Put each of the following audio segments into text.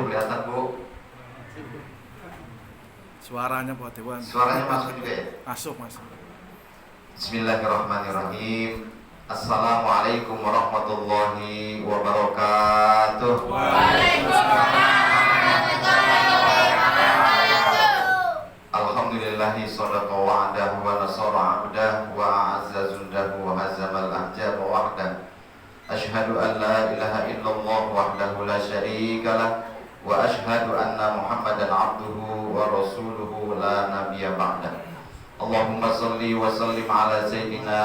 Bu, kelihatan Bu. Suaranya Pak Dewan. Suaranya masuk juga ya? Masuk, masuk. Bismillahirrahmanirrahim. Assalamualaikum warahmatullahi wabarakatuh. Alhamdulillahi sadaqa wa'dah wa nasara 'abdah wa a'azza jundahu wa hazzamal ahzaba wahdah. Asyhadu an la ilaha illallah wahdahu la syarika lah wa asyhadu anna Muhammadan 'abduhu wa rasuluhu la nabiyya ba'dah. Allahumma salli wa sallim ala sayyidina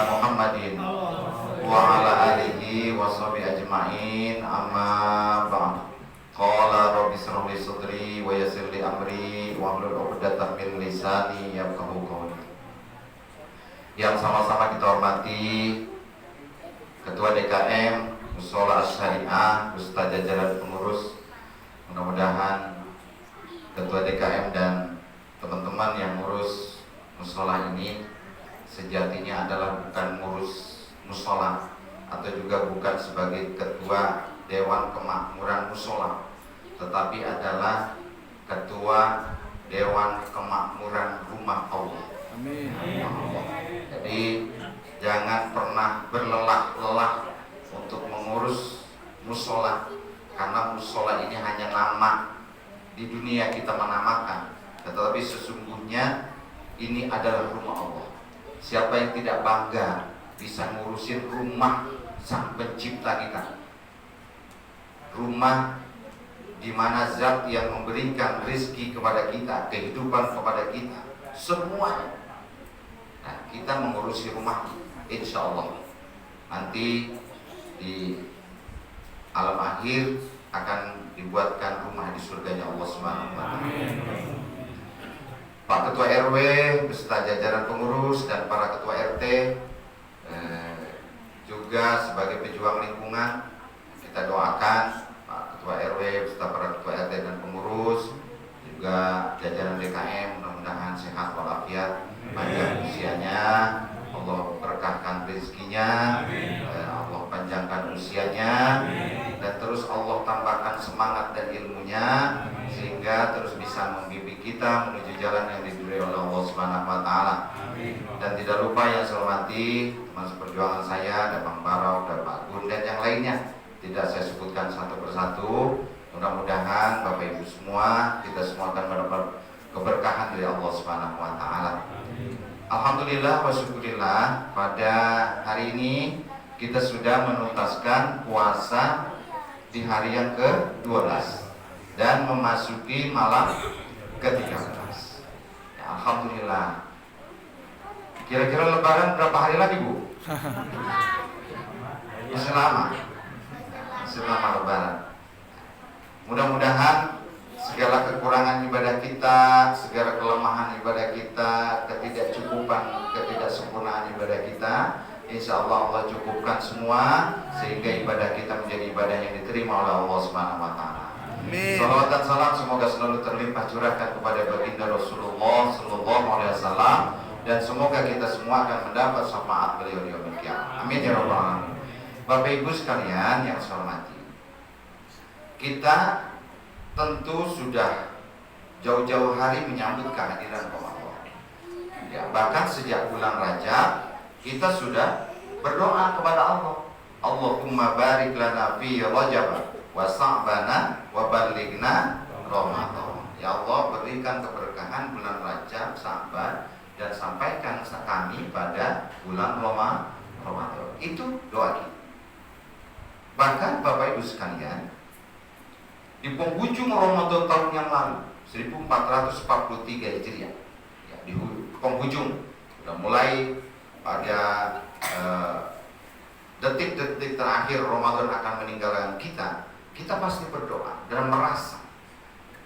Muhammadin wa ala alihi wa sahbihi ajma'in, amma ba'd. Qala rabbi shrah li sadri wa yassir li amri wa hlul 'uqdatam min lisani yafqahu qawli. Yang sama-sama kita hormati Ketua DKM Mushola Asy-Syariah, Ustaz jajaran pengurus. Mudah-mudahan Ketua DKM dan teman-teman yang ngurus mushola ini sejatinya adalah bukan ngurus mushola atau juga bukan sebagai ketua Dewan Kemakmuran Mushola, tetapi adalah ketua Dewan Kemakmuran Rumah Allah. Amin. Jadi jangan pernah berlelah-lelah untuk mengurus mushola, karena mushola ini hanya nama di dunia kita menamakan, tetapi sesungguhnya ini adalah rumah Allah. Siapa yang tidak bangga bisa ngurusin rumah Sang Pencipta kita, rumah di mana zat yang memberikan rezeki kepada kita, kehidupan kepada kita, semuanya. Nah, kita mengurusi rumah, insya Allah nanti di alam akhir akan dibuatkan rumah di surganya Allah Subhanahu wa Ta'ala. Pak Ketua RW beserta jajaran pengurus dan para Ketua RT, juga sebagai pejuang lingkungan, kita doakan Pak Ketua RW beserta para Ketua RT dan pengurus, juga jajaran DKM mudah-mudahan sehat walafiat, panjang usianya, Allah berkahkan rezekinya, Allah panjangkan usianya, dan terus Allah tambahkan semangat dan ilmunya sehingga terus bisa membimbing kita menuju jalan yang diberi oleh Allah Subhanahu wa Ta'ala. Dan tidak lupa yang saya hormati teman seperjuangan saya, ada Bang Barau, dan Pak Gun, dan yang lainnya tidak saya sebutkan satu persatu. Mudah-mudahan Bapak Ibu semua, kita semua akan mendapat keberkahan dari Allah Subhanahu wa Ta'ala. Alhamdulillah wa syukurillah, pada hari ini kita sudah menuntaskan puasa di hari yang ke-12 dan memasuki malam ke-13. Ya, alhamdulillah. Kira-kira lebaran berapa hari lagi, Bu? Masih lama. Masih lama lebaran. Mudah-mudahan segala kekurangan ibadah kita, segala kelemahan ibadah kita, ketidakcukupan, ketidaksempurnaan ibadah kita, insya Allah Allah cukupkan semua sehingga ibadah kita menjadi ibadah yang diterima oleh Allah Subhanahu wa Ta'ala. Salawat dan salam semoga selalu terlimpah curahkan kepada baginda Rasulullah Sallallahu Alaihi Wasallam, dan semoga kita semua akan mendapat syafaat beliau di yaumil qiyamah. Amin ya rabbal alamin. Bapak Ibu sekalian yang saya hormati, kita tentu sudah jauh-jauh hari menyambut kehadiran Ramadan. Ya, bahkan sejak bulan Rajab kita sudah berdoa kepada Allah. Allahumma barik lana fi Rajab wa Sa'bana wa ballighna Ramadan. Ya Allah, berikan keberkahan bulan Rajab, Sa'ban, dan sampaikan kami pada bulan Ramadan. Itu doa kita. Bahkan Bapak Ibu sekalian, di penghujung Ramadan tahun yang lalu 1443 Hijriah, ya, di penghujung sudah mulai pada detik-detik terakhir Ramadan akan meninggalkan kita, kita pasti berdoa dan merasa,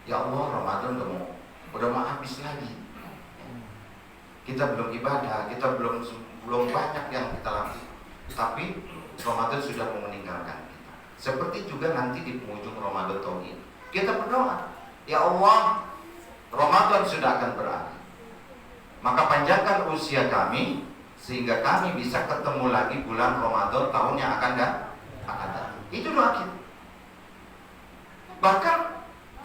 ya Allah, Ramadan udah mau habis lagi. Kita belum ibadah, kita belum banyak yang kita lakukan, tapi Ramadan sudah mau meninggalkan kita. Seperti juga nanti di penghujung Ramadan tahun ini, kita berdoa, ya Allah, Ramadan sudah akan berakhir, maka panjangkan usia kami sehingga kami bisa ketemu lagi bulan Ramadan tahun yang akan datang. Itu doa kita. Bahkan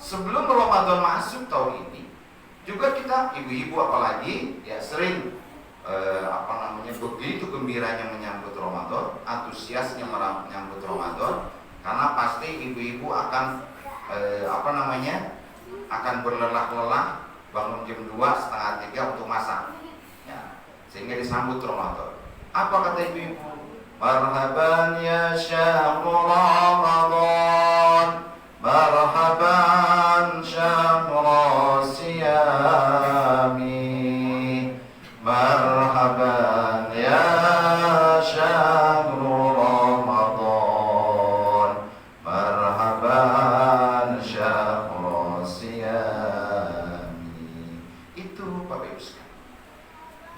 sebelum Ramadan masuk tahun ini juga kita ibu-ibu apalagi ya sering begitu gembiranya menyambut Ramadan, antusiasnya menyambut Ramadan, karena pasti ibu-ibu akan akan berlelah-lelah bangun jam 2, setengah 3 untuk masak ya, sehingga disambut Ramadan. Apa kata ibu-ibu? Marhaban ya syahrul Ramadan, marhaban syahrul siyami, marhaban ya syahrul Ramadan, marhaban syahrul siyami. Itu Bapak Ibu sekalian.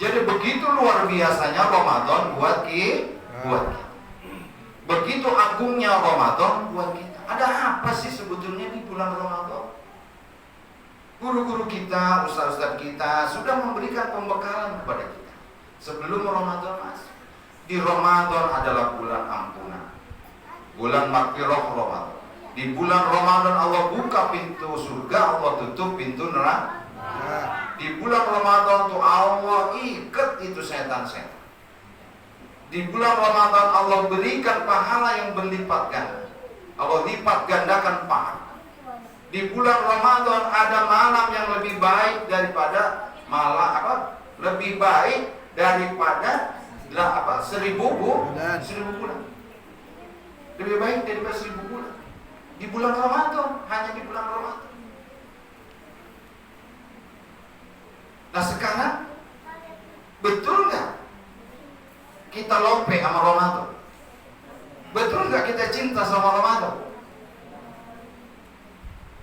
Jadi begitu luar biasanya Ramadan buat kita. Begitu agungnya Ramadan buat kita. Ada apa sih sebetulnya di bulan Ramadan? Guru-guru kita, ustaz-ustaz kita sudah memberikan pembekalan kepada kita sebelum Ramadan masuk. Di Ramadan adalah bulan ampunan, bulan maghfirah Ramadan. Di bulan Ramadan Allah buka pintu surga, Allah tutup pintu neraka. Di bulan Ramadan tuh Allah ikat itu setan-setan. Di bulan Ramadan Allah berikan pahala yang berlipat ganda. Allah lipat gandakan pahala. Di bulan Ramadan ada malam yang lebih baik daripada lebih baik daripada 1000 bulan. Lebih baik daripada 1000 bulan. Di bulan Ramadan, hanya di bulan Ramadan. Nah sekarang betul nggak kita lope sama Ramadan? Betul nggak kita cinta sama Ramadan?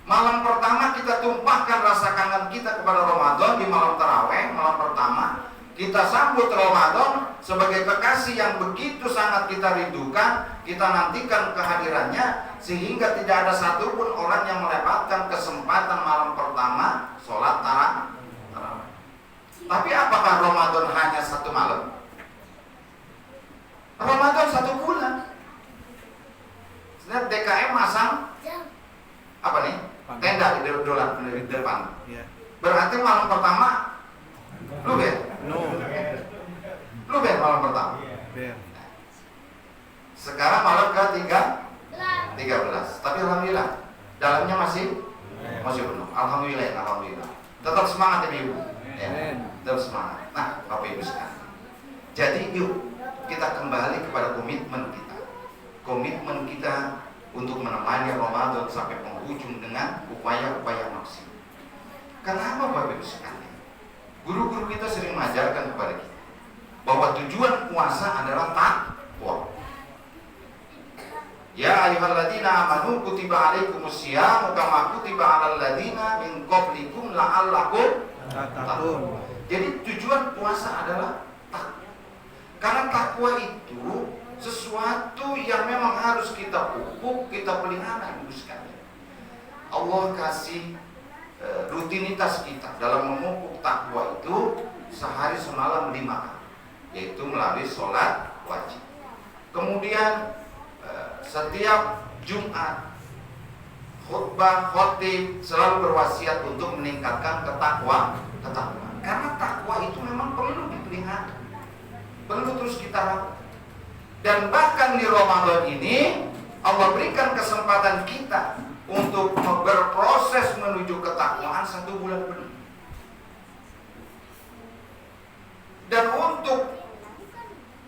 Malam pertama kita tumpahkan rasa kangen kita kepada Ramadan di malam taraweh, malam pertama kita sambut Ramadan sebagai kekasih yang begitu sangat kita rindukan, kita nantikan kehadirannya, sehingga tidak ada satupun orang yang melewatkan kesempatan malam pertama sholat taraweh. Tapi apakah Ramadan hanya 1 malam? Ramadan 1 bulan. Lihat DKM masang apa nih? Tenda di depan. Berarti malam pertama lu malam pertama. Sekarang malam ke-13. Tapi alhamdulillah dalamnya masih penuh. Alhamdulillah. Tetap semangat ya Ibu. Tetap semangat. Nah, Bapak Ibu sekalian. Jadi yuk kita kembali kepada komitmen kita. Komitmen kita untuk menemani Ramadan sampai penghujung dengan upaya-upaya maksimal. Kenapa Bapak Ibu sekalian? Guru-guru kita sering mengajarkan kepada kita bahwa tujuan puasa adalah takwa. Ya ayyuhalladzina amanu kutiba alaikumusiyam kama kutiba alal ladzina min qablikum la'allakum tattaqun. Jadi tujuan puasa adalah takwa. Karena takwa itu sesuatu yang memang harus kita pupuk, kita pelihara Ibu sekalian. Allah kasih rutinitas kita dalam memupuk takwa itu sehari semalam 5 kali, yaitu melalui sholat wajib. Kemudian setiap Jumat khutbah khotib selalu berwasiat untuk meningkatkan ketakwaan. Karena takwa itu memang perlu dipelihara, perlu terus kita lakukan. Dan bahkan di Ramadan ini Allah berikan kesempatan kita untuk berproses menuju ketakwaan 1 bulan penuh. Dan untuk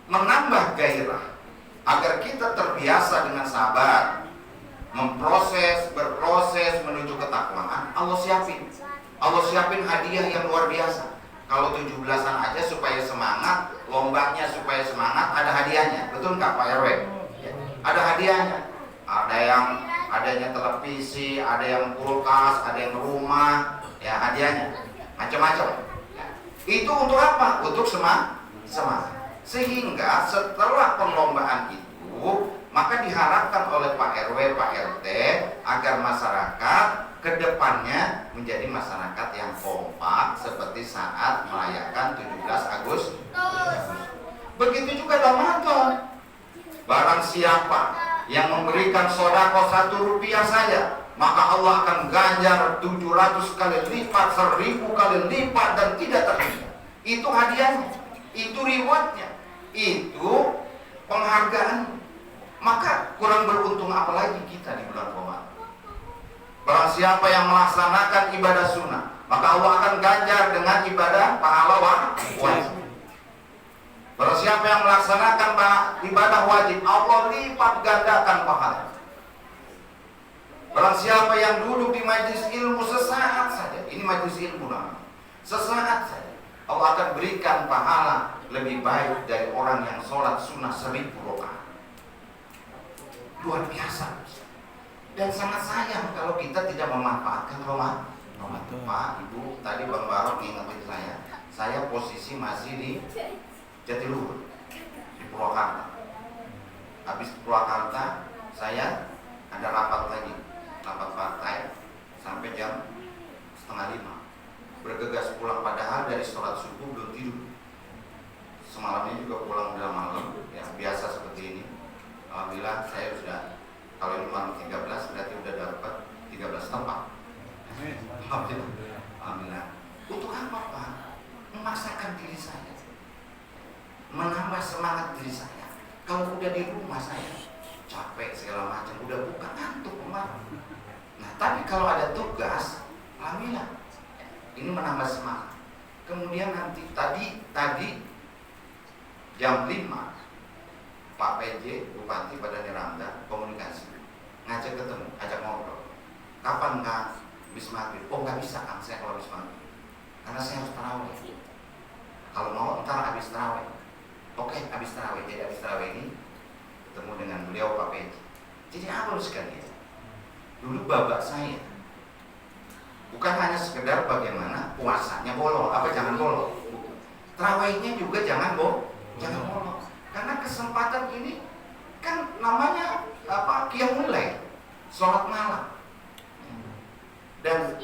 menambah gairah agar kita terbiasa dengan sabar berproses menuju ketakwaan, Allah siapin hadiah yang luar biasa. Kalau 17-an aja supaya semangat, lombanya supaya semangat, ada hadiahnya. Betul nggak Pak RW? Ada hadiahnya. Adanya televisi, ada yang kulkas, ada yang rumah, ya hadiahnya macam-macam. Ya. Itu untuk apa? Untuk semangat. Sehingga setelah perlombaan itu, maka diharapkan oleh Pak RW, Pak RT agar masyarakat kedepannya menjadi masyarakat yang kompak seperti saat merayakan 17 Agustus. Begitu juga Ramadan. Barang siapa yang memberikan sodako 1 rupiah saja maka Allah akan ganjar 700 kali lipat, 1000 kali lipat, dan tidak terhingga. Itu hadiahnya, itu rewardnya, itu penghargaan. Maka kurang beruntung apalagi kita di bulan Ramadan. Barang siapa yang melaksanakan ibadah sunnah, maka Allah akan ganjar dengan ibadah pahala wajib. Barang siapa yang melaksanakan ibadah wajib, Allah lipat gandakan pahala. Barang siapa yang duduk di majelis ilmu sesaat saja, ini majelis ilmu namanya, sesaat saja, Allah akan berikan pahala lebih baik dari orang yang sholat sunnah 1000 rakaat. Luar biasa. Dan sangat sayang kalau kita tidak memanfaatkan Ramadan. Pak, Ibu, tadi Bang Barok ngingetin saya posisi masih di Jatiluhur, di Purwakarta. Habis Purwakarta, saya ada rapat partai sampai jam 4:30. Bergegas pulang, padahal dari sholat subuh belum tidur. Semalamnya juga pulang udah malam, ya biasa seperti ini. Alhamdulillah saya sudah, kalau ini malam 13 berarti udah dapat 13 tempat. Alhamdulillah. Untuk apa Pak? Memaksakan diri saya, menambah semangat diri saya. Kalau udah di rumah saya capek segala macam, udah bukan ngantuk kemarin. Nah tapi kalau ada tugas, alhamdulillah ini menambah semangat. Kemudian nanti tadi jam 5 Pak PJ Bupati Padani Ramda komunikasi, ngajak ketemu, ajak ngobrol. Kapan Kang habis maghrib? Oh nggak bisa Kang, saya kalau habis maghrib, karena saya harus tarawih. Kalau mau ntar habis tarawih. Oke, habis tarawih. Jadi habis tarawih ini ketemu dengan beliau Pak PJ. Jadi apa sekalian? Dulu babak saya bukan hanya sekedar bagaimana puasanya bolong, apa jangan bolong. Tarawihnya juga jangan bolong. Karena kesempatan ini kan namanya qiyamul lail, sholat malam. Dan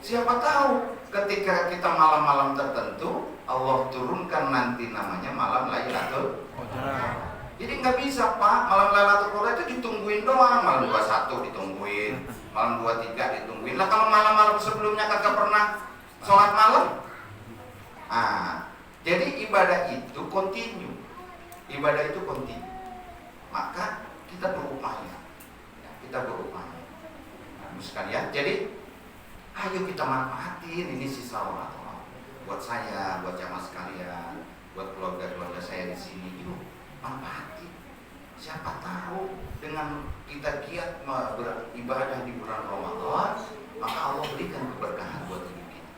siapa tahu ketika kita malam-malam tertentu Allah turunkan nanti namanya malam Lailatul Qadar. Jadi nggak bisa Pak, malam Lailatul Qadar itu ditungguin doang, malam 21 ditungguin, malam 23 ditungguin. Lah kalau malam-malam sebelumnya kagak pernah sholat malam. Jadi ibadah itu kontinu. Ibadah itu kontinu. Maka kita berupaya. Sekalian. Jadi ayo kita manfaatin ini sisa Ramadan. Buat saya, buat jamaah sekalian, buat keluarga-keluarga saya di sini, yuk manfaatin. Siapa tahu dengan kita giat beribadah di bulan Ramadan, maka Allah berikan keberkahan buat hidup kita.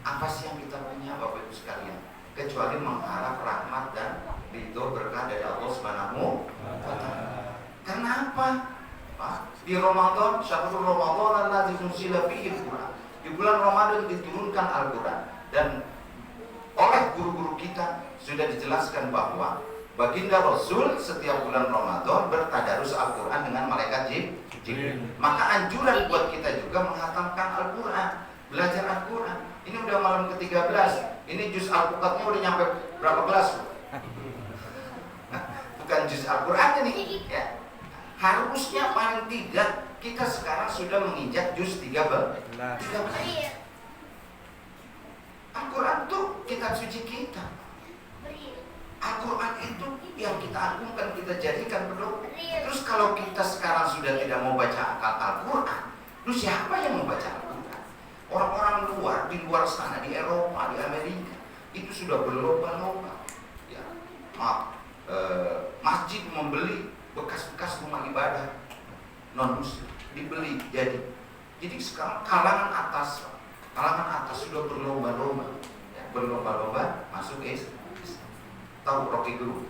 Apa sih yang kita punya Bapak Ibu sekalian? Kecuali mengharap rahmat dan ridho berkah dari Allah Subhanahu wa Ta'ala. Karena apa? Di Ramadan, syahrul Ramadan allazi unzila fihi al-Qur'an. Di bulan Ramadan diturunkan Al-Qur'an, dan oleh guru-guru kita sudah dijelaskan bahwa baginda Rasul setiap bulan Ramadan bertadarus Al-Qur'an dengan malaikat Jibril. Maka anjuran buat kita juga menghatamkan Al-Qur'an, belajar Al-Qur'an. Ini udah malam ke-13. Ini juz Al-Qur'annya udah nyampe berapa kelas? Bukan juz Al-Qur'annya nih, ya. Harusnya paling tidak kita sekarang sudah menginjak juz 13. Al-Quran itu kitab suci kita. Al-Quran itu yang kita agungkan, kita jadikan pedoman. Terus kalau kita sekarang sudah tidak mau baca Al-Quran, terus siapa yang mau baca Al-Quran? Orang-orang luar, di luar sana, di Eropa, di Amerika, itu sudah berlomba-lomba. Ya, masjid membeli bekas-bekas rumah ibadah non-muslim, dibeli jadi sekarang kalangan atas sudah berlomba-lomba, ya, masuk Islam. Tahu Rocky Gerung?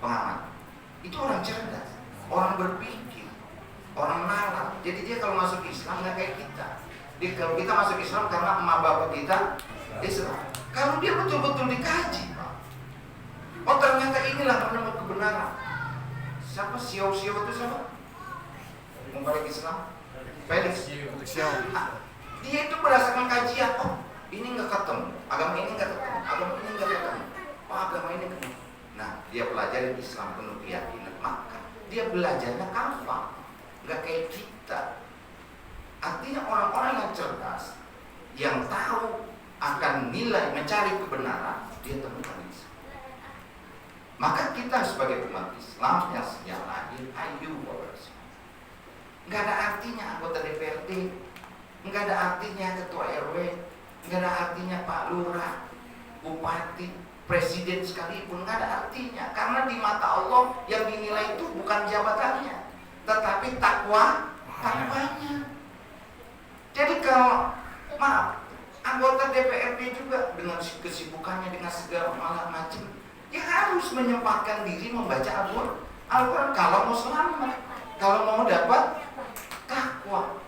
Pengamat. Itu orang cerdas, orang berpikir, orang nalar. Jadi dia kalau masuk Islam nggak kayak kita. Kalau kita masuk Islam karena emak bapak kita Islam. Kalau dia betul-betul dikaji, Pak. Oh ternyata inilah menemukan kebenaran. Siapa Xiao itu siapa? Membalik Islam? Felix. Dia itu berdasarkan kajian. Oh ini nggak ketemu, agama ini nggak ketemu, agama ini nggak ketemu. Oh agama ini ketemu. Nah dia pelajari Islam penuh keyakinan. Maka dia belajarnya kafah. nggak kayak kita. Artinya orang-orang yang cerdas, yang tahu akan nilai mencari kebenaran, dia temukan Islam. Maka kita sebagai umat Islam yang sejak lahir, ayo nggak ada artinya anggota DPRD, nggak ada artinya ketua RW, nggak ada artinya Pak Lurah, Bupati, Presiden sekalipun, nggak ada artinya. Karena di mata Allah yang dinilai itu bukan jabatannya, tetapi takwanya. Jadi kalau maaf, anggota DPRD juga dengan kesibukannya dengan segala macam, dia harus menyempatkan diri membaca Al-Quran kalau mau selamat, kalau mau dapat takwa.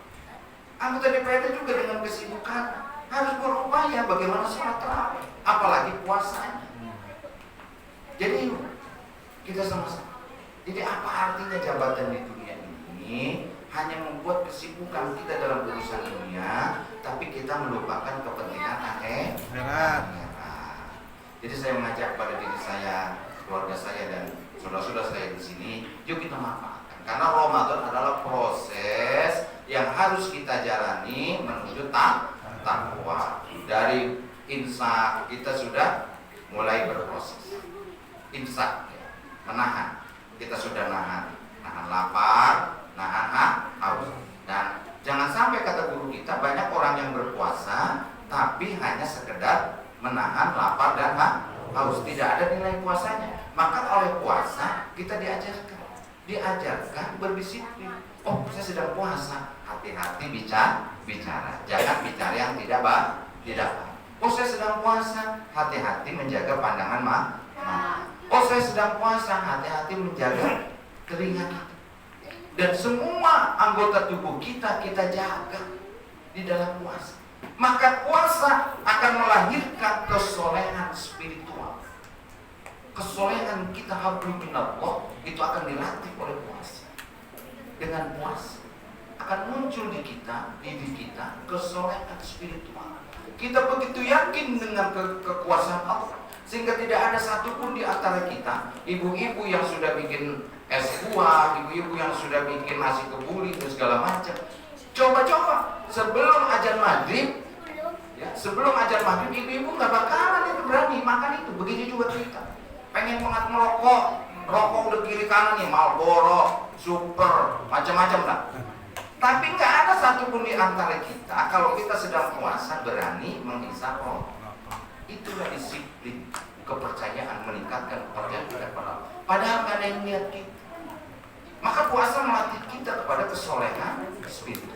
Anggota DPRD juga dengan kesibukan harus berupaya bagaimana sholat tarawih, apalagi puasanya. Jadi kita sama-sama. Jadi apa artinya jabatan di dunia ini? Hanya membuat kesibukan kita dalam urusan dunia, tapi kita melupakan kepentingan akhirat. Jadi saya mengajak pada diri saya, keluarga saya dan saudara-saudara saya di sini, yuk kita manfaatkan. Karena Ramadan adalah proses yang harus kita jalani menuju takwa. Dari imsak kita sudah mulai berproses. Imsak, menahan. Kita sudah nahan lapar, nahan haus. Dan jangan sampai kata guru kita, banyak orang yang berpuasa tapi hanya sekedar menahan lapar dan haus, tidak ada nilai puasanya. Maka oleh puasa kita diajarkan berdisiplin. Oh, saya sedang puasa, hati-hati bicara, jangan bicara yang tidak baik. Oh, saya sedang puasa, hati-hati menjaga pandangan Oh, saya sedang puasa, hati-hati menjaga telinga kita. Dan semua anggota tubuh kita jaga di dalam puasa. Maka puasa akan melahirkan kesolehan spiritual. Kesolehan kita hablum minallah itu akan dilatih oleh puasa. Dengan puasa akan muncul di diri kita kesolehan spiritual. Kita begitu yakin dengan kekuasaan Allah, sehingga tidak ada satupun di antara kita, ibu-ibu yang sudah bikin es buah, ibu-ibu yang sudah bikin nasi kebuli dan segala macam. Coba sebelum azan maghrib, sebelum azan maghrib ibu-ibu nggak bakalan itu berani makan itu. Begitu juga kita. Pengen banget merokok, rokok udah kiri kanan nih, Marlboro, Super, macam-macam lah. Tapi nggak ada satupun di antara kita kalau kita sedang puasa berani menghisap rokok. Itulah disiplin, kepercayaan, meningkatkan kepercayaan kepada Allah. Padahal nggak ada yang lihat kita. Maka puasa melatih kita kepada kesolehan spiritual.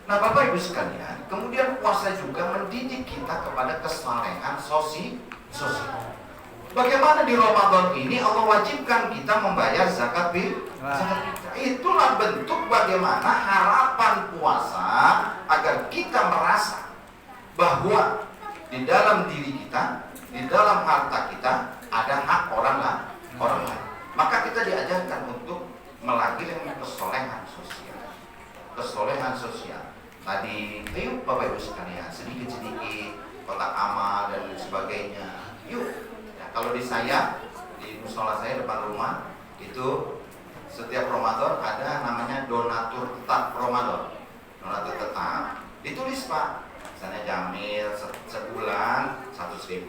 Nah, Bapak Ibu sekalian, kemudian puasa juga mendidik kita kepada kesolehan sosial. Bagaimana di Ramadan ini Allah wajibkan kita membayar zakat fitrah. Itulah bentuk bagaimana harapan puasa agar kita merasa bahwa di dalam diri kita, di dalam harta kita ada hak orang lain. Maka kita diajarkan untuk melahirkan kesolehan sosial. Tadi, ayo Bapak Ibu sekalian, sedikit-sedikit kotak amal dan sebagainya. Yuk. Kalau di musola saya depan rumah itu setiap Ramadan ada namanya donatur tetap Ramadan. Donatur tetap ditulis Pak, misalnya Jamil sebulan 100.000.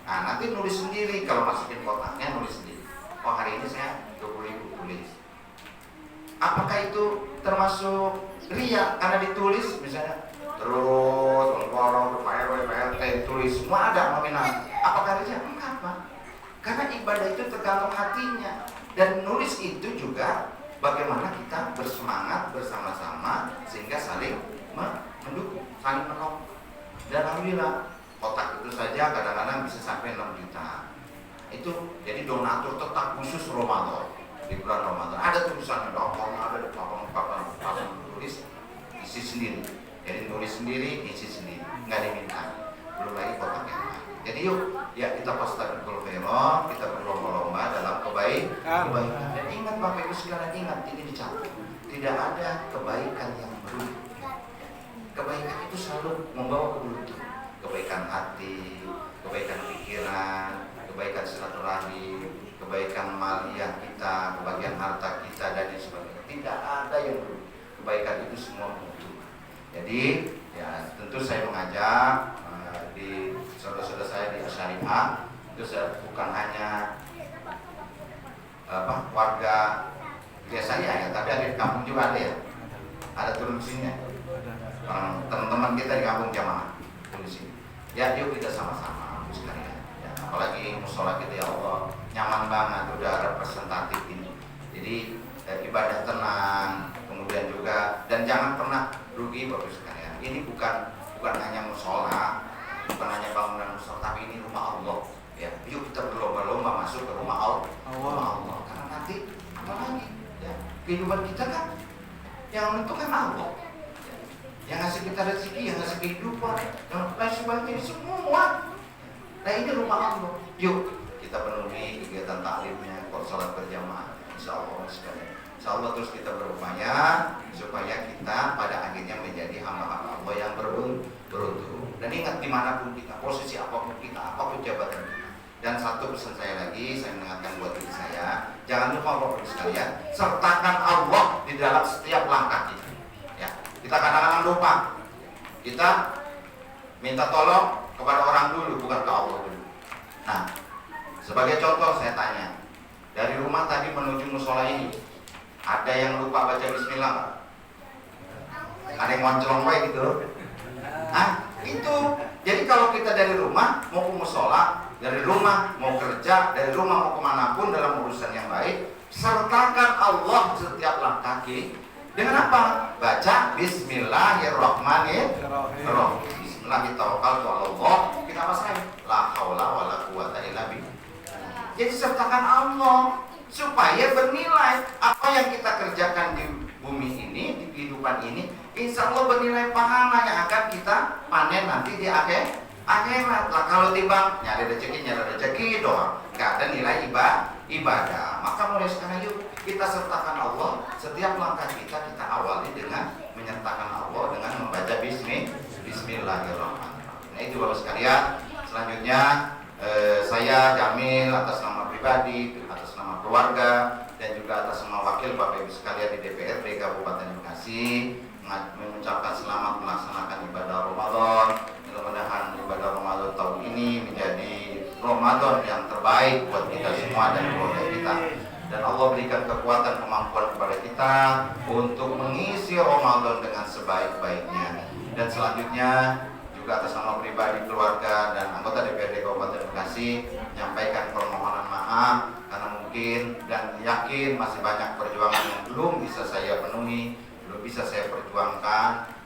Nah, nanti nulis sendiri, kalau masukin kotaknya nulis sendiri. Oh, hari ini saya 20.000 tulis. Apakah itu termasuk riya karena ditulis misalnya terus orang Pak RW, PRT tulis semua ada nominal? Apakah riya? Enggak, Pak. Karena ibadah itu tergantung hatinya. Dan nulis itu juga bagaimana kita bersemangat bersama-sama sehingga saling mendukung, saling menolong. Dan alhamdulillah kotak itu saja kadang-kadang bisa sampai 6 juta. Itu jadi donatur tetap khusus Ramadan. Di bulan Ramadan ada tulisannya, ada di papan tulis, isi sendiri. Jadi nulis sendiri, isi sendiri, nggak diminta. Belum lagi kotak yang lain. Jadi yuk, ya kita fastabiqul khairat, kita berlomba-lomba dalam kebaikan. Dan ingat Bapak Ibu sekalian, ingat ini dicatat. Tidak ada kebaikan yang beruntung. Kebaikan itu selalu membawa keberuntungan. Kebaikan hati, kebaikan pikiran, kebaikan silaturahmi, kebaikan maliyah kita, kebahagiaan harta kita dan sebagainya. Tidak ada yang rugi. Kebaikan itu semua menguntungkan. Jadi ya tentu saya mengajak di saudara-saudara saya di Syariah itu saya bukan hanya warga biasa ya, tapi ada di kampung juga ada ya. Ada turun di sini ya. Teman-teman kita di kampung jamaah turun di sini. Ya yuk kita sama-sama sekalian. Ya, apalagi musola kita ya Allah nyaman banget, udah representatif ini. Jadi ibadah tenang, kemudian juga dan jangan pernah rugi Bapak sekalian. Ini bukan hanya musola, bukan hanya bangunan musola, tapi ini rumah Allah. Ya, yuk kita berlomba-lomba masuk ke rumah Allah. Karena nanti apa lagi? Ya, kehidupan kita kan yang menentukan Allah. Ya, yang ngasih kita rezeki, yang ngasih kehidupan, yang lain sebagainya semua. Nah ini rumah Allah. Yuk kita penuhi kegiatan taklimnya, sholat berjamaah. Insya Allah sekalian. Insya Allah terus kita berupaya supaya kita pada akhirnya menjadi hamba-hamba Allah yang beruntung. Dan ingat dimanapun kita, posisi apapun kita, apapun jabatan kita. Dan satu pesan saya lagi, saya mengingatkan buat diri saya, jangan lupa Bapak Ibu sekalian, sertakan Allah di dalam setiap langkah kita. Ya, kita kadang-kadang lupa. Kita minta tolong kepada orang dulu, bukan ke Allah dulu. Nah, sebagai contoh saya tanya, dari rumah tadi menuju musola ini, ada yang lupa baca bismillah nggak? Ada yang ngonclong baik gitu? Itu. Jadi kalau kita dari rumah mau ke musola, dari rumah mau kerja, dari rumah mau kemanapun dalam urusan yang baik, sertakan Allah setiap langkah kita. Dengan apa? Baca Bismillahirrahmanirrahim. Bismillahirrahmanirrahim. Kita pasahin la haula wala quwata illa billah. Jadi sertakan Allah supaya bernilai apa yang kita kerjakan di bumi ini, di kehidupan ini, insya Allah bernilai pahala yang akan kita panen nanti di akhirat. Lah kalau timbang nyari rezeki doang, nggak ada nilai ibadah. Maka mulai sekarang yuk kita sertakan Allah setiap langkah kita awali dengan menyertakan Allah dengan membaca Bismillahirrahmanirrahim. Nah itu Bapak sekalian. Selanjutnya saya Jamil atas nama pribadi, atas nama keluarga dan juga atas nama wakil Bapak Ibu sekalian di DPRD Kabupaten Bekasi mengucapkan selamat melaksanakan ibadah Ramadan. Mudah-mudahan ibadah Ramadan tahun ini menjadi Ramadan yang terbaik buat kita semua dan keluarga kita. Dan Allah berikan kekuatan kemampuan kepada kita untuk mengisi Ramadan dengan sebaik-baiknya. Dan selanjutnya juga atas nama pribadi, keluarga dan anggota DPRD Kabupaten Bekasi menyampaikan permohonan maaf karena mungkin dan yakin masih banyak perjuangan yang belum bisa saya penuhi, belum bisa saya perjuangkan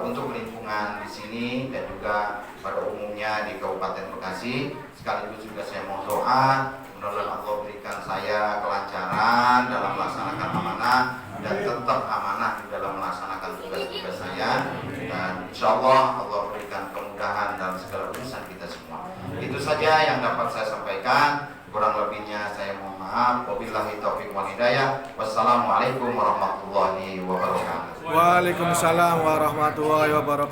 untuk lingkungan di sini dan juga pada umumnya di Kabupaten Bekasi. Sekaligus juga saya mohon doa mudah-mudahan Allah berikan saya kelancaran dalam melaksanakan amanah dan tetap amanah di dalam melaksanakan tugas-tugas saya, dan insya Allah Allah berikan kemudahan dalam segala urusan kita semua. Itu saja yang dapat saya sampaikan, kurang lebihnya saya mohon maaf. Wabillahi taufiq wal hidayah. Wassalamualaikum warahmatullahi wabarakatuh. Waalaikumsalam warahmatullahi wabarakatuh.